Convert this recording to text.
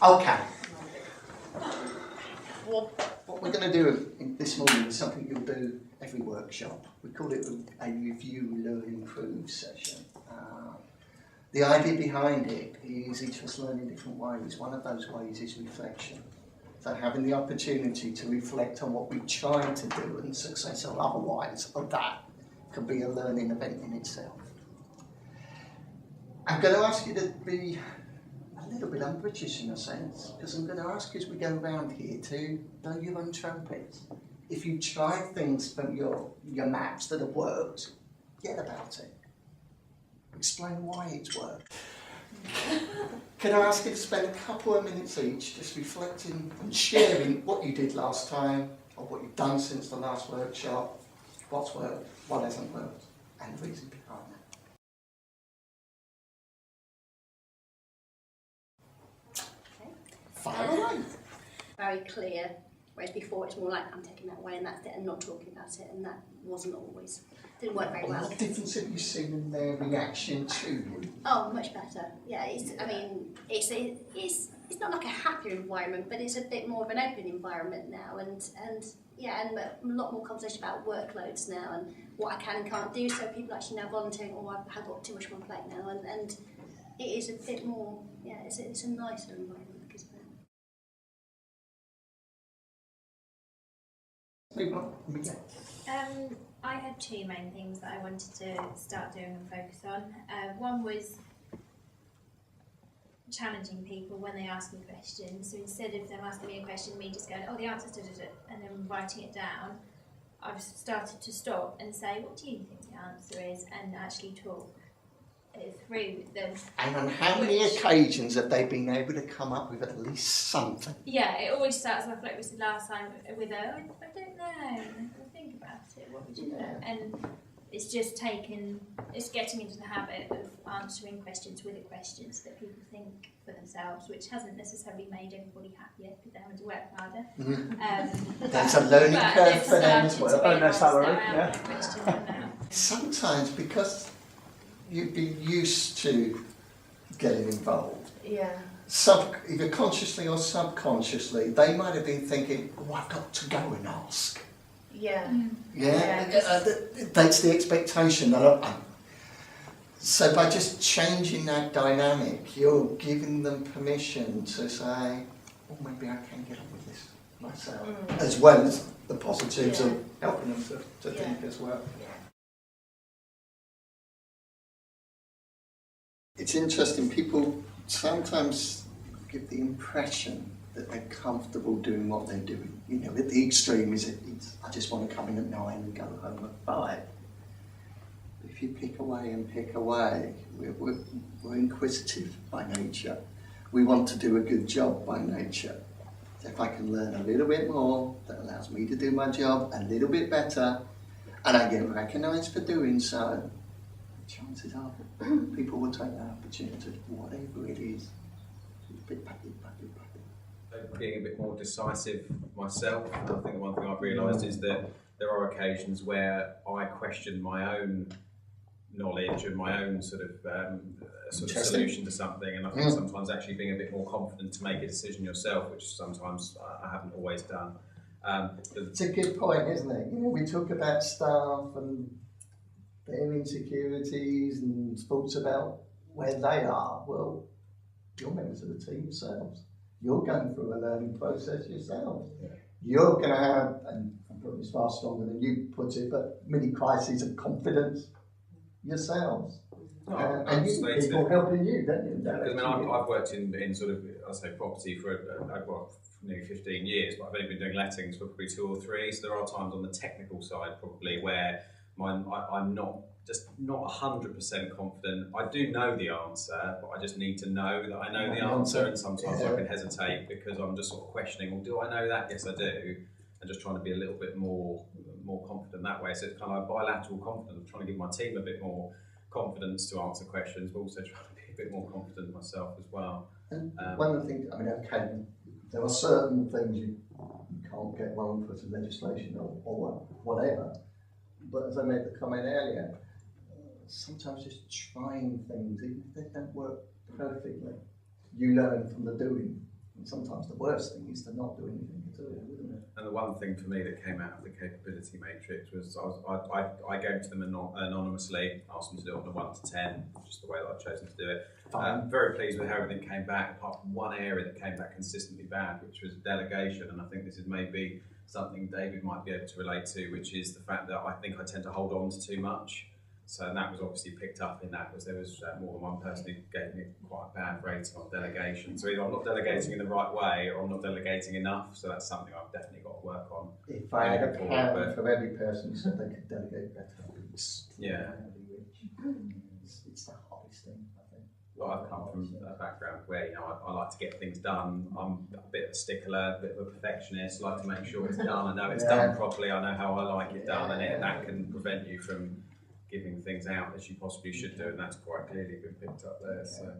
Okay. What we're going to do this morning is something you'll do every workshop. We call it a review, learn, improve session. The idea behind it is each of us learn in different ways. One of those ways is reflection. So having the opportunity to reflect on what we've tried to do and success or otherwise of that can be a learning event in itself. I'm going to ask you to be a little bit un-British in a sense, because I'm going to ask you as we go around here to blow your own trumpets. If you try things from your maps that have worked, get about it. Explain why it's worked. Can I ask you to spend a couple of minutes each just reflecting and sharing what you did last time, or what you've done since the last workshop, what's worked, what hasn't worked, and the reason behind that. Okay. Fire away. Very clear, whereas before it's more like I'm taking that away and that's it and not talking about it, and that wasn't always, didn't work very well. What difference have you seen in their reaction to you? Oh, much better. Yeah, it's not like a happier environment, but it's a bit more of an open environment now, and a lot more conversation about workloads now and what I can and can't do. So people actually now volunteering, I've got too much on my plate now, and it is a bit more. Yeah, it's a nicer environment because of that. I had two main things that I wanted to start doing and focus on. One was challenging people when they ask me questions. So instead of them asking me a question, me just going, oh, the answer's da-da-da, and then writing it down, I've started to stop and say, what do you think the answer is? And actually talk it through with them. And on how many occasions have they been able to come up with at least something? Yeah, it always starts off like we said last time with I don't know, I'll think about it, what would you do? And it's just it's getting into the habit of answering questions with a question so that people think for themselves, which hasn't necessarily made everybody happier because they're having to work harder. Mm-hmm. There's a learning curve for them as well. Oh, no salary, yeah. Sometimes because you've been used to getting involved. Yeah. Either consciously or subconsciously, they might have been thinking, oh, I've got to go and ask. Yeah. That's the expectation. So by just changing that dynamic, you're giving them permission to say, oh, maybe I can get on with this myself, as well as the positives of helping them to think as well. Yeah. It's interesting, people sometimes give the impression that they're comfortable doing what they're doing. You know, at the extreme is I just want to come in at 9 and go home at 5. If you pick away and pick away, we're inquisitive by nature. We want to do a good job by nature. So if I can learn a little bit more, that allows me to do my job a little bit better, and I get recognised for doing so, chances are people will take that opportunity, whatever it is. Being a bit more decisive myself, and I think one thing I've realised is that there are occasions where I question my own knowledge and my own sort of solution to something, and I think sometimes actually being a bit more confident to make a decision yourself, which sometimes I haven't always done. It's a good point, isn't it? You know, we talk about staff and their insecurities and thoughts about where they are. Well, you're members of the team yourselves. You're going through a learning process yourselves. Yeah. You're going to have, and I'm putting this far stronger than you put it, but mini crises of confidence yourselves. And people helping you, don't you? Because I've worked in sort of, I say property for nearly 15 years, but I've only been doing lettings for probably 2 or 3. So there are times on the technical side probably where I'm not 100% confident. I do know the answer, but I just need to know that I know the answer, and sometimes I can hesitate because I'm just sort of questioning, well, do I know that? Yes, I do. And just trying to be a little bit more confident that way. So it's kind of like bilateral confidence, trying to give my team a bit more confidence to answer questions, but also trying to be a bit more confident myself as well. And one of the things, okay, there are certain things you can't get wrong because of legislation or whatever, but as I made the comment earlier, sometimes just trying things, even if they don't work perfectly, you learn from the doing. And sometimes the worst thing is to not do anything at all, isn't it? And the one thing for me that came out of the capability matrix was I gave to them anonymously, asked them to do it on a 1 to 10, just the way that I've chosen to do it. Very pleased with how everything came back, apart from one area that came back consistently bad, which was delegation. And I think this is maybe something David might be able to relate to, which is the fact that I think I tend to hold on to too much. So and that was obviously picked up in that, because there was more than one person who gave me quite a bad rating on delegation. So either I'm not delegating in the right way, or I'm not delegating enough. So that's something I've definitely got to work on. If I had a pound for every person who said they could delegate better, it's Yeah. rich. It's the hardest thing, I think. Well, I've come from a background where, you know, I like to get things done. I'm a bit of a stickler, a bit of a perfectionist. I like to make sure it's done. I know it's done properly. I know how I like it done, and that can prevent you from giving things out as you possibly should do, and that's quite clearly been picked up there. So.